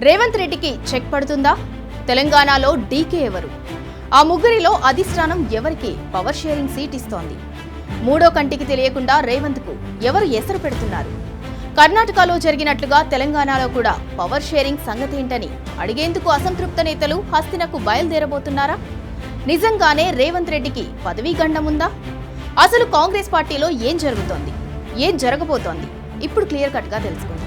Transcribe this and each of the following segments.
రేవంత్ రెడ్డికి చెక్ పడుతుందా? తెలంగాణలో డీకే ఎవరు? ఆ ముగ్గురిలో అధిష్టానం ఎవరికి పవర్ షేరింగ్ సీట్ ఇస్తోంది? మూడో కంటికి తెలియకుండా రేవంత్కు ఎవరు ఎసరు పెడుతున్నారు? కర్ణాటకలో జరిగినట్లుగా తెలంగాణలో కూడా పవర్ షేరింగ్ సంగతేంటని అడిగేందుకు అసంతృప్త నేతలు హస్తినకు బయలుదేరబోతున్నారా? నిజంగానే రేవంత్ రెడ్డికి పదవీ గండం ఉందా? అసలు కాంగ్రెస్ పార్టీలో ఏం జరుగుతోంది, ఏం జరగబోతోంది ఇప్పుడు క్లియర్ కట్ గా తెలుసుకుందాం.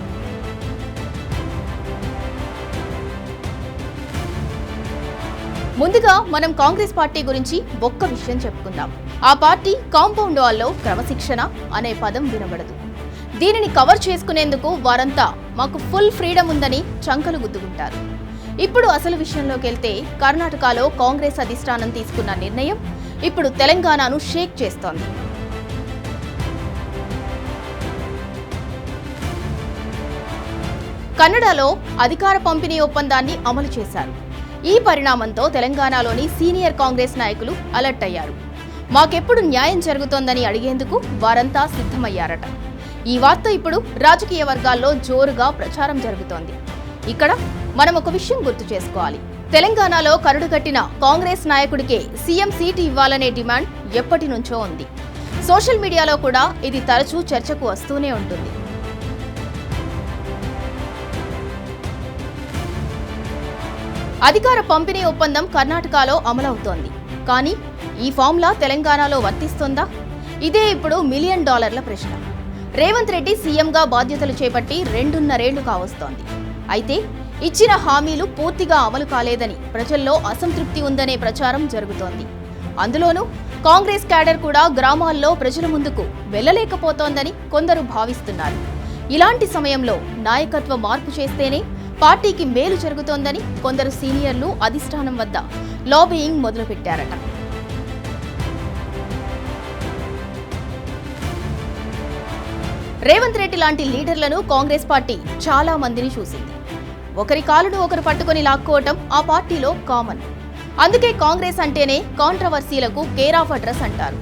ముందుగా మనం కాంగ్రెస్ పార్టీ గురించి ఒక్క విషయం చెప్పుకుందాం. ఆ పార్టీ కాంపౌండ్ వాల్లో క్రమశిక్షణ అనే పదం వినబడదు. దీనిని కవర్ చేసుకునేందుకు వారంతా మాకు ఫుల్ ఫ్రీడమ్ ఉందని చంకలు గుద్దుకుంటారు. ఇప్పుడు అసలు విషయంలోకి వెళ్తే కర్ణాటకలో కాంగ్రెస్ అధిష్టానం తీసుకున్న నిర్ణయం ఇప్పుడు తెలంగాణను షేక్ చేస్తోంది. కన్నడలో అధికార పంపిణీ ఒప్పందాన్ని అమలు చేశారు. ఈ పరిణామంతో తెలంగాణలోని సీనియర్ కాంగ్రెస్ నాయకులు అలర్ట్ అయ్యారు. మాకెప్పుడు న్యాయం జరుగుతోందని అడిగేందుకు వారంతా సిద్ధమయ్యారట. ఈ వార్త ఇప్పుడు రాజకీయ వర్గాల్లో జోరుగా ప్రచారం జరుగుతోంది. ఇక్కడ మనం ఒక విషయం గుర్తు చేసుకోవాలి. తెలంగాణలో కరుడుగట్టిన కాంగ్రెస్ నాయకుడికే సీఎం సీటు ఇవ్వాలనే డిమాండ్ ఎప్పటి నుంచో ఉంది. సోషల్ మీడియాలో కూడా ఇది తరచూ చర్చకు వస్తూనే ఉంటుంది. అధికార పంపిణీ ఒప్పందం కర్ణాటకలో అమలవుతోంది. కానీ ఈ ఫార్ములా తెలంగాణలో వర్తిస్తుందా? ఇదే ఇప్పుడు $1 మిలియన్ ప్రశ్న. రేవంత్ రెడ్డి సీఎంగా బాధ్యతలు చేపట్టి 2.5 ఏళ్లు కావస్తోంది. అయితే ఇచ్చిన హామీలు పూర్తిగా అమలు కాలేదని ప్రజల్లో అసంతృప్తి ఉందనే ప్రచారం జరుగుతోంది. అందులోనూ కాంగ్రెస్ క్యాడర్ కూడా గ్రామాల్లో ప్రజల ముందుకు వెళ్లలేకపోతోందని కొందరు భావిస్తున్నారు. ఇలాంటి సమయంలో నాయకత్వ మార్పు చేస్తేనే పార్టీకి మేలు జరుగుతోందని కొందరు సీనియర్లు అధిష్టానం వద్ద లాబియింగ్ మొదలుపెట్టారట. రేవంత్ రెడ్డి లాంటి లీడర్లను కాంగ్రెస్ పార్టీ చాలా మందిని చూసింది. ఒకరి కాలును ఒకరు పట్టుకొని లాక్కోవటం ఆ పార్టీలో కామన్. అందుకే కాంగ్రెస్ అంటేనే కాంట్రవర్సీలకు కేర్ ఆఫ్ అడ్రస్ అంటారు.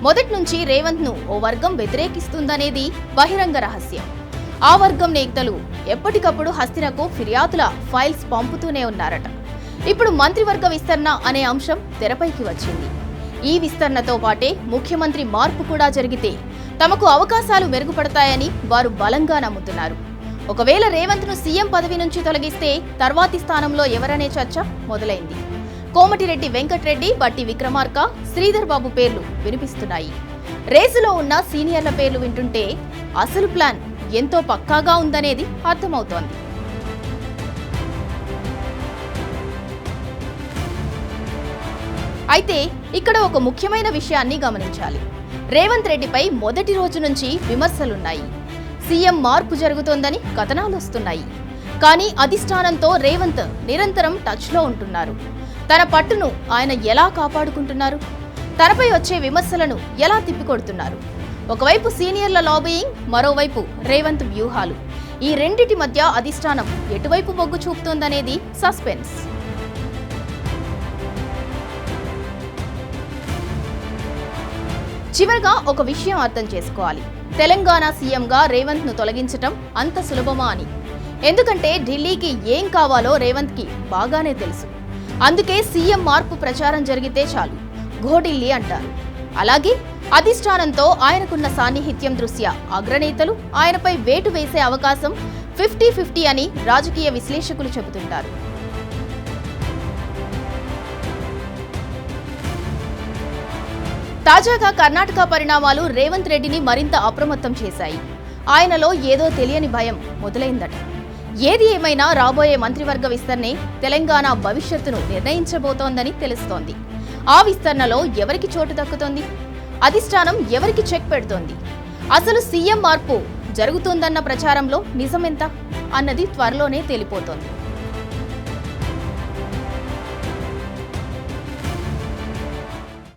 మొదటి నుంచి రేవంత్ ను ఓ వర్గం వ్యతిరేకిస్తుందనేది బహిరంగ రహస్యం. ఆ వర్గం నేతలు ఎప్పటికప్పుడు హస్తినకు ఫిర్యాదుల ఫైల్స్ పంపుతూనే ఉన్నారట. ఇప్పుడు మంత్రివర్గ విస్తరణ అనే అంశం తెరపైకి వచ్చింది. ఈ విస్తరణతో పాటే ముఖ్యమంత్రి మార్పు కూడా జరిగితే తమకు అవకాశాలు మెరుగుపడతాయని వారు బలంగా నమ్ముతున్నారు. ఒకవేళ రేవంత్ ను సీఎం పదవి నుంచి తొలగిస్తే తర్వాతి స్థానంలో ఎవరనే చర్చ మొదలైంది. కోమటిరెడ్డి వెంకటరెడ్డి, బట్టి విక్రమార్క, శ్రీధర్ బాబు పేర్లు వినిపిస్తున్నాయి. రేసులో ఉన్న సీనియర్ల పేర్లు వింటుంటే అసలు ప్లాన్ ఎంతో పక్కాగా ఉందనేది అర్థమవుతోంది. అయితే ఇక్కడ ఒక ముఖ్యమైన విషయాన్ని గమనించాలి. రేవంత్ రెడ్డిపై మొదటి రోజు నుంచి విమర్శలున్నాయి. సీఎం మార్పు జరుగుతోందని కథనాలు వస్తున్నాయి. కానీ అధిష్టానంతో రేవంత్ నిరంతరం టచ్లో ఉంటున్నారు. తన పట్టును ఆయన ఎలా కాపాడుకుంటున్నారు? తనపై వచ్చే విమర్శలను ఎలా తిప్పికొడుతున్నారు? ఒకవైపు సీనియర్ల లాబియింగ్, మరోవైపు రేవంత్ వ్యూహాలు. ఈ రెండిటి మధ్య అధిష్టానం ఎటువైపు మొగ్గు చూపుతోందనేది సస్పెన్స్. చివరిగా ఒక విషయం అర్థం చేసుకోవాలి. తెలంగాణ సీఎంగా రేవంత్ ను తొలగించటం అంత సులభమా అని. ఎందుకంటే ఢిల్లీకి ఏం కావాలో రేవంత్ కి బాగానే తెలుసు. అందుకే సీఎం మార్పు ప్రచారం జరిగితే చాలు గో ఢిల్లీ అంటారు. అలాగే అధిష్టానంతో ఆయనకున్న సాన్నిహిత్యం దృష్ట్యా అగ్రనేతలు ఆయనపై వేటు వేసే అవకాశం 50-50 అని రాజకీయ విశ్లేషకులు చెబుతుంటారు. తాజాగా కర్ణాటక పరిణామాలు రేవంత్ రెడ్డిని మరింత అప్రమత్తం చేశాయి. ఆయనలో ఏదో తెలియని భయం మొదలైందట. ఏది ఏమైనా రాబోయే మంత్రివర్గ విస్తరణే తెలంగాణ భవిష్యత్తును నిర్ణయించబోతోందని తెలుస్తోంది. ఆ విస్తరణలో ఎవరికి చోటు దక్కుతోంది? అధిష్టానం ఎవరికి చెక్ పెడుతోంది? అసలు సీఎం మార్పు జరుగుతుందన్న ప్రచారంలో నిజమెంత అన్నది త్వరలోనే తేలిపోతోంది.